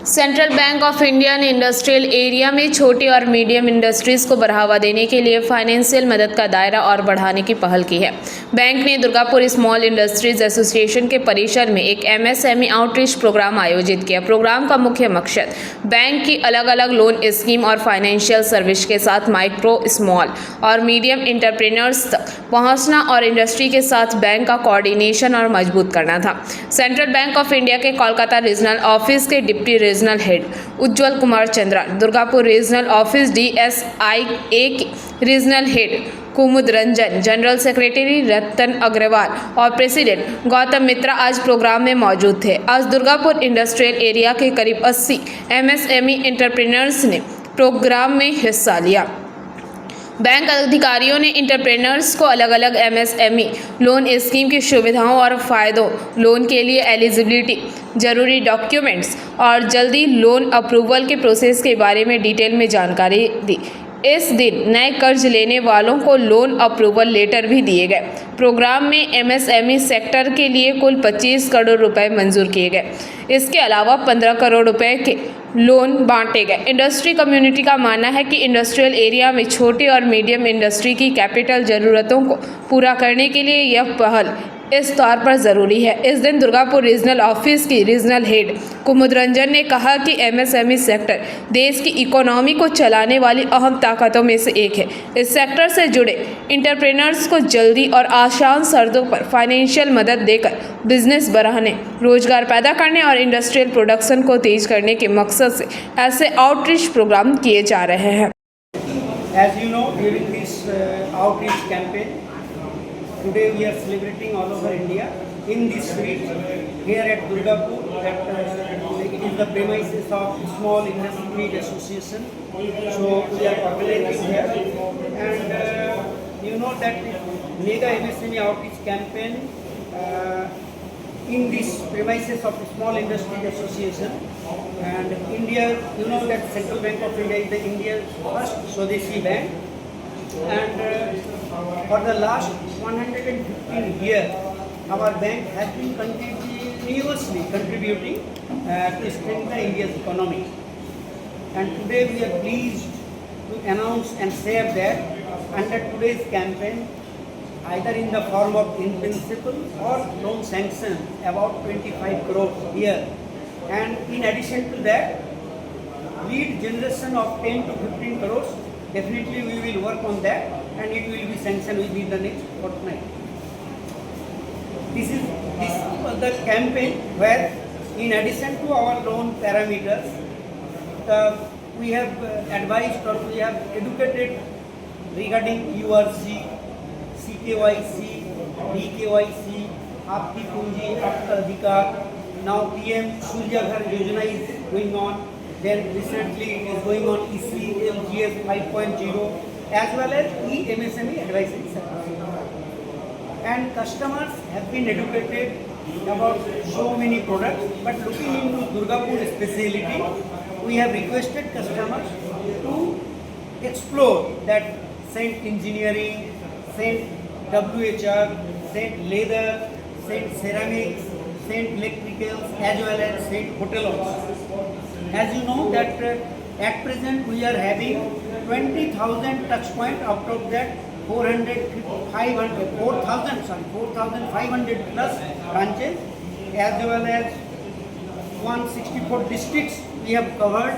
Central bank of India ने industrial area में छोटी और मीडियम इंडस्ट्रीज को बढ़ावा देने के लिए फाइनेंशियल मदद का दायरा और बढ़ाने की पहल की है। बैंक ने दुर्गापुर स्मॉल इंडस्ट्रीज एसोसिएशन के परिसर में एक एमएसएमई आउटरीच प्रोग्राम आयोजित किया। प्रोग्राम का मुख्य मकसद बैंक की अलग अलग लोन स्कीम और फाइनेंशियल सर्विस के साथ माइक्रो, स्मॉल और मीडियम एंटरप्रेन्योर्स तक पहुंचना और इंडस्ट्री के साथ बैंक का कोऑर्डिनेशन और मजबूत करना था। सेंट्रल बैंक ऑफ इंडिया के कोलकाता रीजनल ऑफिस के deputy regional head Ujjwal Kumar Chandra, Durgapur regional office DSIA के regional head Kumud Ranjan, general secretary Ratan Agarwal और प्रेसिडेंट गौतम मित्रा आज प्रोग्राम में मौजूद थे। आज दुर्गापुर इंडस्ट्रियल एरिया के करीब 80 MSME एंटरप्रेन्योर्स ने प्रोग्राम में हिस्सा लिया। बैंक अधिकारियों ने एंटरप्रेन्योर्स को अलग अलग MSME लोन स्कीम की सुविधाओं और फायदों, लोन के लिए एलिजिबिलिटी, जरूरी डॉक्यूमेंट्स और जल्दी लोन अप्रूवल के प्रोसेस के बारे में डिटेल में जानकारी दी। इस दिन नए कर्ज लेने वालों को लोन अप्रूवल लेटर भी दिए गए। प्रोग्राम में MSME सेक्टर के लिए कुल 25 करोड़ रुपए मंजूर किए गए। इसके अलावा 15 करोड़ रुपए के लोन बांटे गए। इंडस्ट्री कम्युनिटी का मानना है कि इंडस्ट्रियल एरिया में छोटी और मीडियम इंडस्ट्री की कैपिटल ज़रूरतों को पूरा करने के लिए यह पहल इस तौर पर ज़रूरी है। इस दिन दुर्गापुर रीजनल ऑफिस की रीजनल हेड कुमुद रंजन ने कहा कि MSME सेक्टर देश की इकोनॉमी को चलाने वाली अहम ताकतों में से एक है। इस सेक्टर से जुड़े एंटरप्रेन्योर्स को जल्दी और आसान शर्तों पर फाइनेंशियल मदद देकर बिजनेस बढ़ाने, रोजगार पैदा करने और इंडस्ट्रियल प्रोडक्शन को तेज करने के मकसद से ऐसे आउटरीच प्रोग्राम किए जा रहे हैं। As you know, during this outreach campaign, today we are celebrating all over India in this street here at Durgapur. That it is the premises of Small Industries Association. So we are organizing here, and you know that mega MSME outreach campaign in this premises of Small Industries Association. And India, you know that Central Bank of India is the India's first Swadeshi bank, and for the last 115 years, our bank has been continuously contributing to strengthen India's economy. And today we are pleased to announce and share that under today's campaign, either in the form of in principle or loan sanction, about 25 crore here. And in addition to that, lead generation of 10 to 15 crores. Definitely we will work on that, and it will be sanctioned within the next fortnight. This was the campaign where, in addition to our loan parameters, we have advised or we have educated regarding URC, CKYC, DKYC, Aapki Punji, Aapka Adhikar. Now PM Surya Ghar Yojana is going on. Then recently it is going on ECLGS 5.0 as well as eMSME advisory service. And customers have been educated about so many products, but looking into Durgapur speciality, we have requested customers to explore that Saint Engineering, Saint WHR, Saint Leather, Saint Ceramics, Saint Electricals as well as Saint Hotel also. As you know that at present we are having 20,000 touch point, out of that 4,500 plus branches, as well as 164 districts we have covered,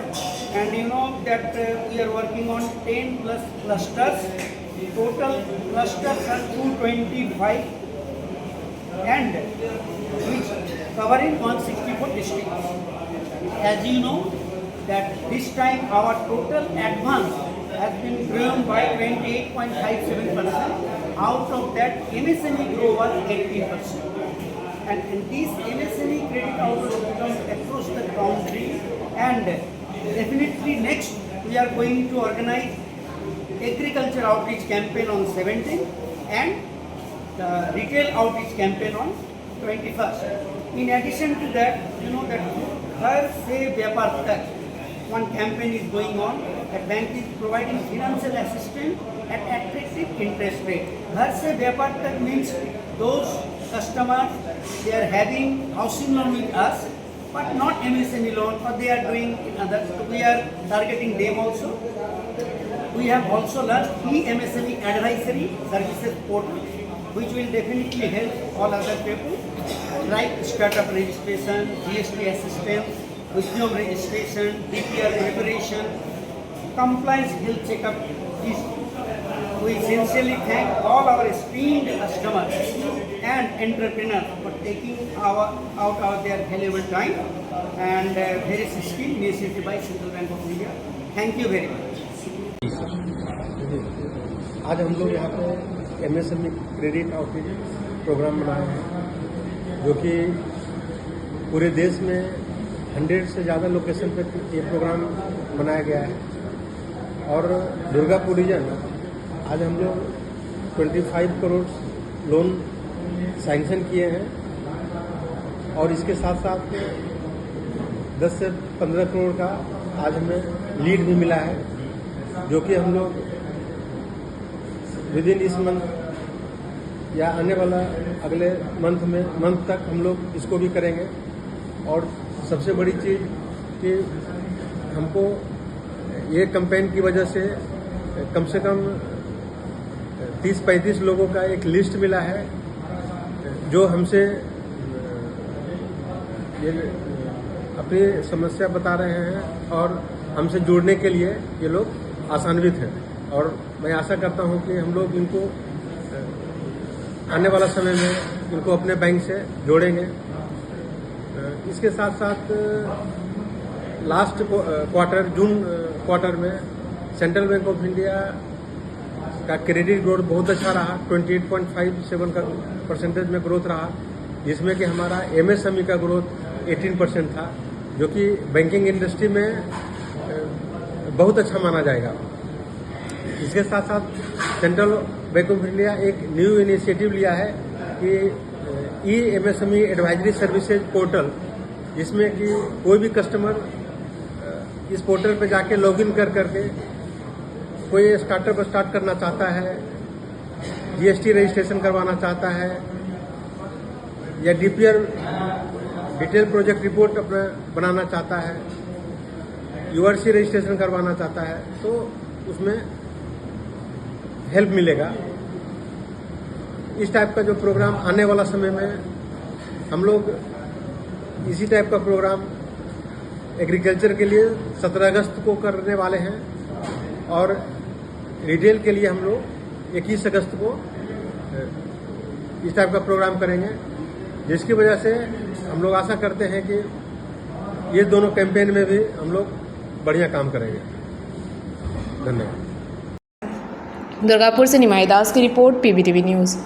and you know that we are working on 10 plus clusters. Total clusters are 225 and which covering 164 districts. As you know that this time our total advance has been grown by 28.57%. Out of that MSME growth was 18%. And this MSME credit also becomes across the country, and definitely next we are going to organize agriculture outreach campaign on 17th and the retail outreach campaign on 21st. In addition to that, you know that Ghar Se Vyapar Tak, one campaign is going on. That bank is providing financial assistance at attractive interest rate. Ghar Se Vyapar Tak means those customers, they are having housing loan with us, but not MSME loan, or they are doing in others. So we are targeting them also. We have also launched e-MSME advisory services portal, which will definitely help all other people, like startup registration, GST assistance, wisdom registration, DPR preparation, compliance health checkup. We sincerely thank all our esteemed customers and entrepreneurs for taking out their valuable time and very esteemed initiative by Central Bank of India. Thank you very much. आज हम लोग यहाँ पे MSME credit outreach programme बनाए हैं, जो कि पूरे देश में 100 से ज़्यादा लोकेशन पर ये प्रोग्राम बनाया गया है। और दुर्गापुर रीजन आज हम लोग 25 करोड़ लोन सैंक्शन किए हैं, और इसके साथ साथ 10 से 15 करोड़ का आज हमें लीड भी मिला है, जो कि हम लोग विद इन इस मंथ या आने वाला अगले मंथ तक हम लोग इसको भी करेंगे। और सबसे बड़ी चीज़ कि हमको ये कैंपेन की वजह से कम 30-35 लोगों का एक लिस्ट मिला है, जो हमसे ये अपनी समस्या बता रहे हैं और हमसे जुड़ने के लिए ये लोग आसान्वित हैं। और मैं आशा करता हूं कि हम लोग इनको आने वाला समय में इनको अपने बैंक से जोड़ेंगे। इसके साथ साथ लास्ट क्वार्टर जून क्वार्टर में सेंट्रल बैंक ऑफ इंडिया का क्रेडिट ग्रोथ बहुत अच्छा रहा, 28.57 का परसेंटेज में ग्रोथ रहा, जिसमें कि हमारा MSME का ग्रोथ 18% था, जो कि बैंकिंग इंडस्ट्री में बहुत अच्छा माना जाएगा। इसके साथ साथ सेंट्रल बैंक ऑफ इंडिया एक न्यू इनिशिएटिव लिया है कि e-MSME एडवाइजरी सर्विसेज पोर्टल, जिसमें कि कोई भी कस्टमर इस पोर्टल पे जाके लॉगिन कर करके कोई स्टार्टअप स्टार्ट करना चाहता है, GST रजिस्ट्रेशन करवाना चाहता है, या DPR डिटेल प्रोजेक्ट रिपोर्ट अपना बनाना चाहता है, URC रजिस्ट्रेशन करवाना चाहता है, तो उसमें हेल्प मिलेगा। इस टाइप का जो प्रोग्राम आने वाला समय में हम लोग इसी टाइप का प्रोग्राम एग्रीकल्चर के लिए 17 अगस्त को करने वाले हैं, और रिटेल के लिए हम लोग 21 अगस्त को इस टाइप का प्रोग्राम करेंगे, जिसकी वजह से हम लोग आशा करते हैं कि ये दोनों कैंपेन में भी हम लोग बढ़िया काम करेंगे। धन्यवाद। दुर्गापुर से निमाई दास की रिपोर्ट, PBTV न्यूज़।